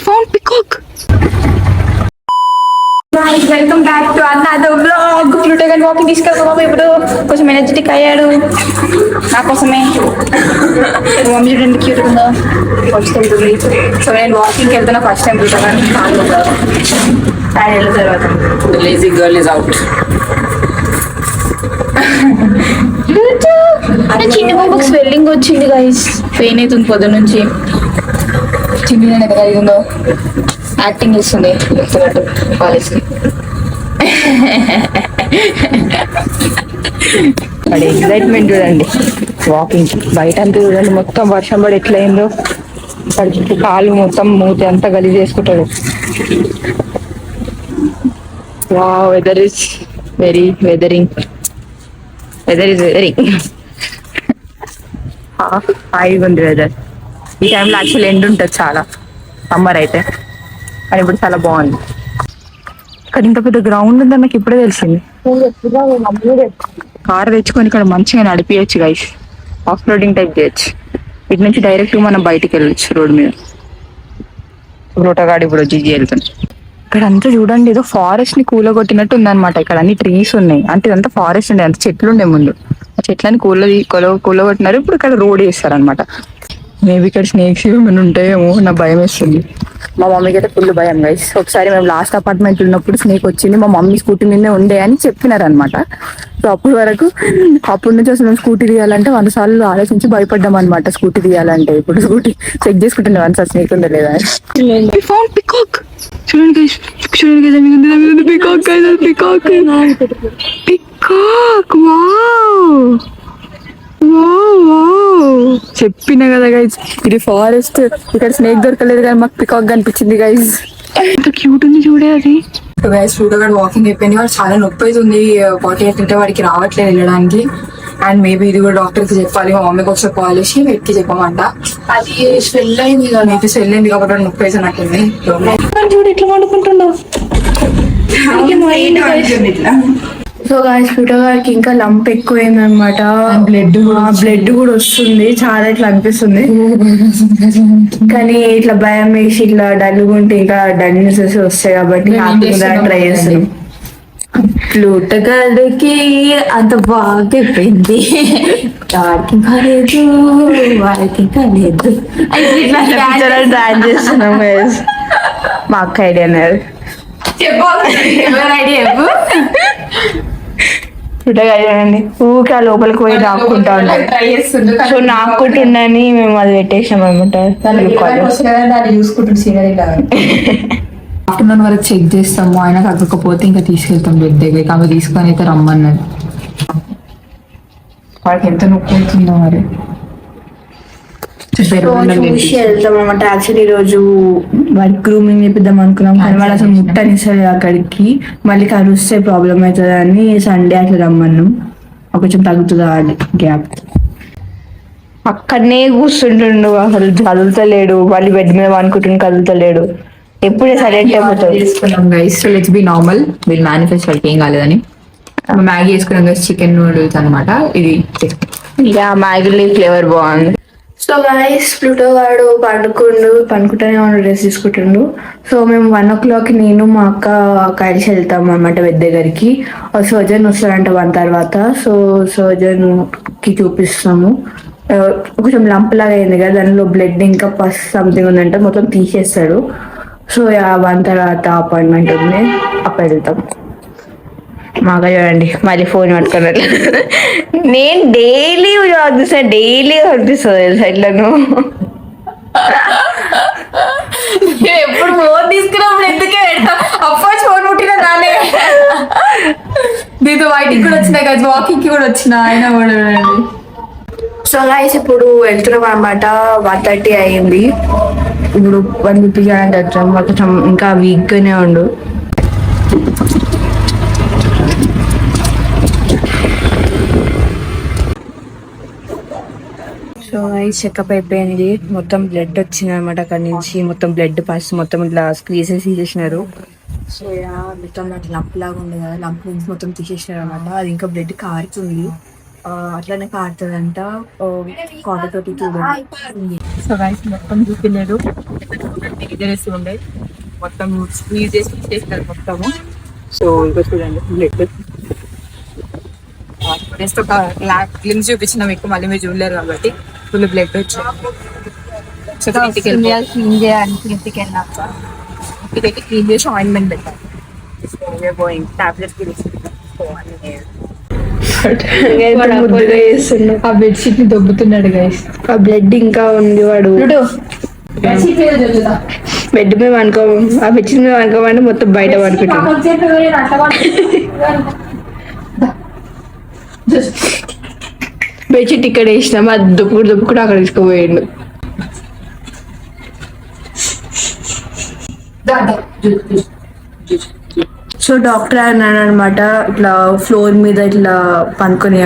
found peacock. Guys, welcome back to another vlog. Pluto గాని walking తీసుకెళ్తాము ఇప్పుడు. కొంచెం ఎనర్జెటిక్ అయ్యాడు నా కోసమే. మమ్మీ చూడండి క్యూట్ ఉందో వస్తుంది. సో నేను వాకింగ్కి వెళ్తున్నా ఫస్ట్ టైం ప్లూటో గాని ఆయన వెళ్ళిన తర్వాత లేజీ గర్ల్ ఇస్ అవుట్. అంటే చిన్న బాబుకి స్వెల్లింగ్ వచ్చింది గైస్. పెయిన్ అవుతుంది పొద్దు నుంచి. చిన్న కదా ఉందో యాక్టింగ్ చేస్తుంది చెప్తున్నట్టు కాలేజ్కి. వాడి ఎక్సైట్మెంట్ చూడండి వాకింగ్. బయట అంతా చూడండి మొత్తం వర్షం పడి ఎట్లయిందో. వాడి చుట్టూ కాలు మొత్తం మూతి అంతా గలీజ్ చేసుకుంటాడు. Wow, weather is weather is weathering. హాయిగా ఉంది వెదర్. ఈ టైంలో యాక్చువల్ ఎండ్ ఉంటుంది చాలా, సమ్మర్ అయితే. కానీ ఇప్పుడు చాలా బాగుంది. ఇక్కడ ఇంకా పెద్ద గ్రౌండ్ ఉందని నాకు ఇప్పుడే తెలిసింది. కార్ తెచ్చుకొని ఇక్కడ మంచిగా నడిపించచ్చు గైస్. ఆఫ్ రోడింగ్ టైప్ చేయొచ్చు. ఇటు నుంచి డైరెక్ట్ మనం బయటికి వెళ్ళొచ్చు రోడ్ మీద. రోటగాడి ఇప్పుడు జిగి వెళ్తుంది. ఇక్కడ అంతా చూడండి ఏదో ఫారెస్ట్ ని కూలగొట్టినట్టు ఉందన్నమాట. ఇక్కడ అన్ని ట్రీస్ ఉన్నాయి. అంటే ఇదంతా ఫారెస్ట్ ఉండే, అంత చెట్లు ఉండే ముందు. ఆ చెట్లని కూలగొట్టినారు. ఇప్పుడు ఇక్కడ రోడ్ వేస్తారు అనమాట. మేబీ ఇక్కడ స్నేక్స్ ఏమైనా ఉంటాయేమో, నా భయం వేస్తుంది. మా మమ్మీకి అయితే ఫుల్ భయం గైస్. ఒకసారి మేము లాస్ట్ అపార్ట్మెంట్ ఉన్నప్పుడు స్నేక్ వచ్చింది. మా మమ్మీ స్కూటీ మీదే ఉండే అని చెప్పినారనమాట. సో అప్పటి నుంచి అసలు మేము స్కూటీ తీయాలంటే 100 సార్లు ఆలోచించి భయపడ్డాం అనమాట. స్కూటీ తీయాలంటే ఇప్పుడు స్కూటీ చెక్ చేసుకుంటుండే 100 సార్లు స్నేక్ ఉందా లేదా. చూడండి చెప్పిన కదా గైజ్, ఇది ఫారెస్ట్. ఇక్కడ స్నేక్ దొరకలేదు కానీ మాకు పికాక్ కనిపించింది గైజ్. ఎంత క్యూట్ ఉంది చూడే అది. గైజ్ ఫ్లూటో గాడు వాకింగ్ అయిపోయింది. వాడు చాలా నొప్పి అవుతుంది. వాకింగ్ అయిపోతే వాడికి రావట్లేదు వెళ్ళడానికి. అండ్ మేబీ ఇది కూడా డాక్టర్ కి చెప్పాలి. మా మమ్మీకి ఒకసారి కాల్ చేసి వెతికి చెప్పమంట. అది స్వెల్ అయింది కదా, అయితే స్వెల్ అయింది కాబట్టి నొప్పి అయితే నాకుంది. చూడు ఇట్లా వండుకుంటున్నావు. సో గాయస్ ఫ్లూటో గారికి ఇంకా లంప్ ఎక్కువైంది అనమాట. బ్లడ్ కూడా వస్తుంది. చాలా ఇట్లా అనిపిస్తుంది. కానీ ఇట్లా భయం వేసి ఇట్లా డల్లుగుంటే ఇంకా డల్నెస్ వస్తాయి కాబట్టి ట్రై చేస్తున్నాం. ఫ్లూటో గారికి అంత బాగా అయిపోయింది. వాడికి ఇంకా లేదు, వాడికి ఇంకా లేదు. డాన్స్ చేస్తున్నాం గైస్. మా అక్క ఐడియా అన్నారు. చూడండి ఊరికే ఆ లోపలికి పోయి నాకుంటా ఉన్నాడు. సో నాకుంటుండని మేము అది పెట్టేసాం అనమాట. ఆఫ్టర్నూన్ వరకు చెక్ చేస్తాము. ఆయన కాకపోతే ఇంకా తీసుకెళ్తాం బెడ్ దగ్గరికి. ఆమె తీసుకొని అయితే రమ్మన్నది. వాడికి ఎంత నొప్పి అవుతుందో మరి. చూసి వెళ్తాం అనమాట. యాక్చువల్లీ ఈ రోజు వాడికి గ్రూమింగ్ చేపిద్దాం అనుకున్నాం కానీ వాడు అసలు ముట్టనిస్తారు అక్కడికి. మళ్ళీ కరుస్తే ప్రాబ్లం అవుతుంది అని సండే అట్లా రమ్మన్నాం. కొంచెం తగ్గుతుందా గ్యాప్. అక్కడనే కూర్చుంటుండు, అసలు కదులుతలేడు. మళ్ళీ బెడ్ మీద అనుకుంటుండు, కదులుతలేడు. ఎప్పుడే సైలెంట్ అయిపోతాడు. Let's be normal. వీళ్ళు మేనిఫెస్ట్ వాళ్ళకి ఏం కాలేదని మ్యాగీ వేసుకున్నాం గైస్. చికెన్ నూడిల్స్ అనమాట ఇది. మ్యాగీ ఫ్లేవర్ బాగుంది. సో గైస్ ఫ్లూటో గాడు పండుకుంటూనే డ్రెస్ తీసుకుంటుండు. సో మేము 1 o'clock నేను మా అక్క కలిసి వెళ్తాం అన్నమాట బెడ్ దగ్గరికి. సర్జన్ వస్తాడంట 1 తర్వాత. సో సర్జన్ కి చూపిస్తాము. కొంచెం లంప్ లాగా అయింది కదా, దానిలో బ్లడ్ ఇంకా పస్ సంథింగ్ ఉందంటే మొత్తం తీసేస్తాడు. సో 1 తర్వాత అపాయింట్మెంట్ ఉంది, అప్పుడు వెళ్తాం. మాగా చూడండి మళ్ళీ ఫోన్ పట్టుకున్నారు. నేను డైలీ పంపిస్తా, డైలీ పంపిస్తుంది సైడ్లను. ఎప్పుడు ఫోన్ తీసుకున్నప్పుడు ఎందుకే పెడతా. అప్పటి ఫోన్ పుట్టిన దానే దీంతో బయటికి కూడా వచ్చినాయి కదా, వాకింగ్ కి కూడా వచ్చిన ఆయన కూడా చూడండి. సో గైస్ ఇప్పుడు వెళ్తున్నాం అనమాట. 1:30 అయింది. ఇప్పుడు 1:50 వచ్చాం. కొంచెం ఇంకా వీక్ గానే ఉండు. సో ఐస్ చెకప్ అయిపోయింది. మొత్తం బ్లడ్ వచ్చింది అనమాట. అక్కడ నుంచి మొత్తం బ్లడ్ ఫస్ట్ మొత్తం ఇట్లా స్క్వీజెస్ తీసేసినారు. సో మొత్తం అట్లా లంప్ లాగా ఉంది కదా, లంప్ నుంచి మొత్తం తీసేసినారు అనమాట. అది ఇంకా బ్లడ్ కారుతుంది. అట్లానే కారుతుంది అంట. కాటన్ తోటి చూడండి. సో గైస్ మొత్తం చూపించాడు చేస్తూ ఉండే మొత్తం స్క్వీజ్ చేసి చేసినారు మొత్తము. సో ఇంకా చూడండి బ్లడ్ జస్ట్ ఒక గ్లిమ్స్ చూపించినాం, ఎక్కువ మళ్ళీ మీరు చూడలేరు కాబట్టి ఫుల్ బ్లడ్ వచ్చాయి. సో ఇంటికి క్లీన్ చేయడానికి ఇంటికి వెళ్ళాక ఇంటికి క్లీన్ చేసి ఆయింట్మెంట్ పెట్టాలి. గోయింగ్ టాబ్లెట్స్ ముద్దుగా చేస్తున్నాడు. ఆ బెడ్షీట్ ని దొబ్బుతున్నాడు గైస్. ఆ బ్లడ్ ఇంకా ఉంది. వాడు బెడ్ మీద అనుకో, ఆ బెడ్షీట్ మీద అనుకోమంటే మొత్తం బయట పడుకుంటాడు. బెడ్షీట్ ఇక్కడ వేసినాం, అది దుప్పుకుంటూ అక్కడ తీసుకుపోయిండు. సో డాక్టర్ అన్నాడు అనమాట, ఇట్లా ఫ్లోర్ మీద ఇట్లా పనుకొని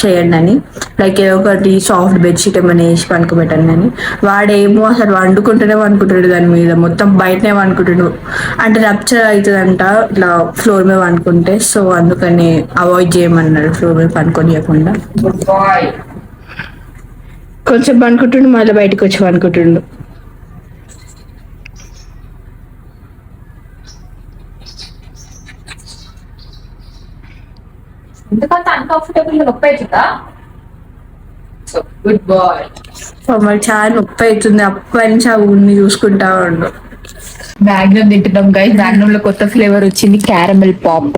చేయండి అని, లైక్ ఏదో ఒకటి సాఫ్ట్ బెడ్షీట్ ఏమైనా వేసి పనుకోబెట్టండి అని. వాడేమో అసలు వండుకుంటూనే వండుకుంటాడు దాని మీద, మొత్తం బయటనే వండుకుంటాడు. అంటే రప్చర్ అవుతుందంట ఇట్లా ఫ్లోర్ మీద వండుకుంటే. సో అందుకని అవాయిడ్ చేయమన్నాడు ఫ్లోర్ మీద పనుకోనియకుండా. కొంచెం పనుకుంటుండు, మళ్ళీ బయటకు వచ్చి పనుకుంటుండు. ఎందుకంటే అన్కంఫర్టబుల్ నొప్పి అవుతుందా? So good boy. మరి చాలా నొప్పి అవుతుంది, అప్పటి నుంచి ఆ ఊరిని చూసుకుంటా ఉండు. మ్యాగ్నమ్ తింటున్నాం గైస్. మ్యాగ్నమ్ లో కొత్త ఫ్లేవర్ వచ్చింది, క్యారమెల్ పాప్.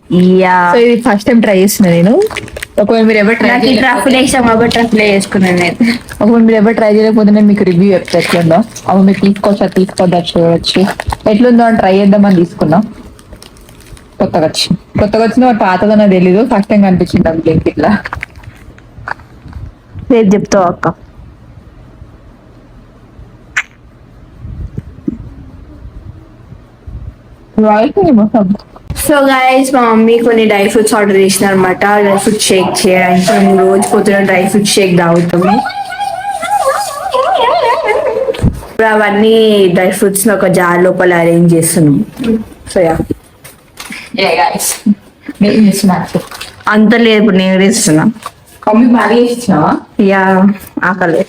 సో ఇది ఫస్ట్ టైం ట్రై చేస్తున్నా నేను. ఒకవేళ మీరు ఎవరు ట్రై ట్రఫుల్ వేసాం కాబట్టి ట్రఫుల్ వేసుకున్నాను నేను. ఒకవేళ మీరు ఎవరు ట్రై చేయకపోతే నేను మీకు రివ్యూ చెప్తా ఎట్లుందో. అవి మీరు తీసుకోవద్దా చూడవచ్చు. ఎట్లుందో అని ట్రై చేద్దామని తీసుకున్నాం. కొత్తగా వచ్చింది, వాడు పాతదన్నా తెలీదు. ఫస్ట్ టైం కనిపించింది నాకు ఇట్లా. రేపు చెప్తావు అక్క. సో గైస్ మా మమ్మీ కొన్ని డ్రై ఫ్రూట్స్ ఆర్డర్ చేసిన అనమాట, డ్రై ఫ్రూట్ షేక్ చేయడానికి. మేము రోజు పొద్దున డ్రై ఫ్రూట్ షేక్ తాగుతాము. ఇప్పుడు అవన్నీ డ్రై ఫ్రూట్స్ ఒక జార్ లోపల అరేంజ్ చేస్తున్నాం. సో యా అంత లేదు, ఇప్పుడు నేను ఇస్తున్నా. యా ఆకలి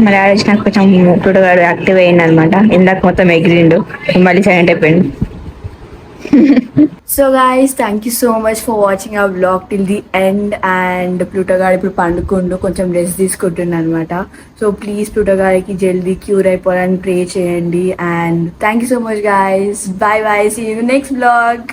మరి ఆడేసిన కొంచెం టుడగాడు యాక్టివ్ అయ్యింది అనమాట. ఇందాక మొత్తం ఎగిరిండు, మళ్ళీ సైలెంట్ అయిపోయిండు. So guys thank you so much for watching our vlog till the end. And Pluto గారు ఇప్పుడు పండుకుంటూ కొంచెం రెస్ట్ తీసుకుంటుండ అనమాట. సో ప్లీజ్ ప్లూటో గారికి జల్దీ క్యూర్ అయిపోవాలని ప్రే చేయండి. And thank you so much guys. Bye bye, see you next vlog.